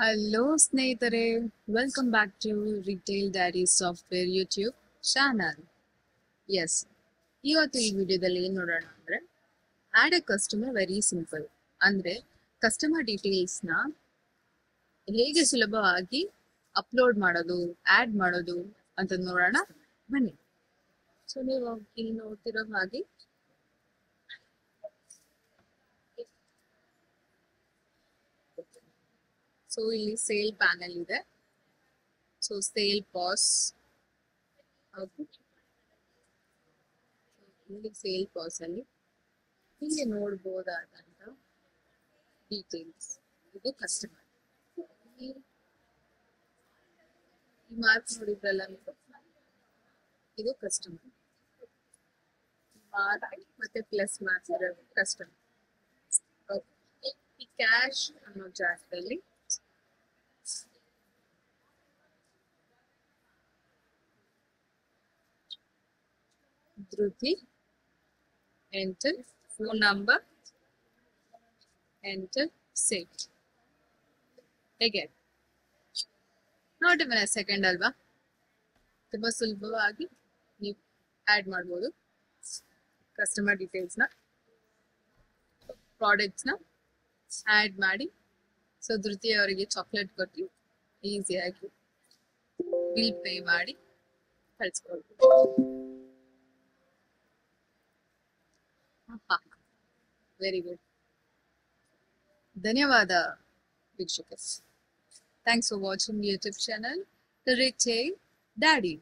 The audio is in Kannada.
ಹಲೋ ಸ್ನೇಹಿತರೆ, welcome back to retail diary software YouTube channel. Yes, ಇವತ್ತು ಈ ವಿಡಿಯೋದಲ್ಲಿ ಏನು ನೋಡೋಣ ಅಂದರೆ add a customer very simple. ಅಂದರೆ ಕಸ್ಟಮರ್ ಡೀಟೇಲ್ಸ್ನ ಹೇಗೆ ಸುಲಭವಾಗಿ ಅಪ್ಲೋಡ್ ಮಾಡೋದು, ಆ್ಯಡ್ ಮಾಡೋದು ಅಂತ ನೋಡೋಣ ಬನ್ನಿ. ಸೊ ನೀವು ಇಲ್ಲಿ ನೋಡ್ತಿರೋ ಹಾಗೆ ಸೊ ಇಲ್ಲಿ ಸೇಲ್ ಪ್ಯಾನೆಲ್ ಇದೆ. ಸೊ ಸೇಲ್ ಪಾಸ್, ಇಲ್ಲಿ ಸೇಲ್ ಪಾಸ್ ಅಲ್ಲಿ ಇಲ್ಲಿ ನೋಡ್ಬೋದಾದಂತ ಡೀಟೇಲ್ಸ್. ಇದು ಕಸ್ಟಮರ್. ಈ ಮಾರ್ಕ್ ನೋಡಿದ್ರಲ್ಲ ನೀವು, ಇದು ಕಸ್ಟಮರ್. ಮಾರ್ಕ್ ಮತ್ತೆ ಪ್ಲಸ್ ಮಾರ್ಕ್ಸ್ ಇರೋದು ಕಸ್ಟಮರ್. ಈ ಕ್ಯಾಶ್ ಅನ್ನೋ ಜಾಗದಲ್ಲಿ Dhriti, enter phone number, enter save. ಹೇಗೆ ನಾಟ್ ಇವನ್ ಎ ಸೆಕೆಂಡ್ ಅಲ್ವಾ? ತುಂಬಾ ಸುಲಭವಾಗಿ ನೀವು ಆ್ಯಡ್ ಮಾಡ್ಬೋದು ಕಸ್ಟಮರ್ ಡೀಟೇಲ್ಸ್ನ, ಪ್ರಾಡಕ್ಟ್ಸ್ನ ಆ್ಯಡ್ ಮಾಡಿ. ಸೊ ಧೃತಿ ಅವರಿಗೆ ಚಾಕ್ಲೇಟ್ ಕೊಟ್ಟು ಈಸಿಯಾಗಿ ಬಿಲ್ ಪೇ ಮಾಡಿ ಕಳಿಸ್ಕೊಡ್ಬೋದು. Very good. ಧನ್ಯವಾದ ವೀಕ್ಷಕರು. Thanks for watching YouTube channel retail daddy.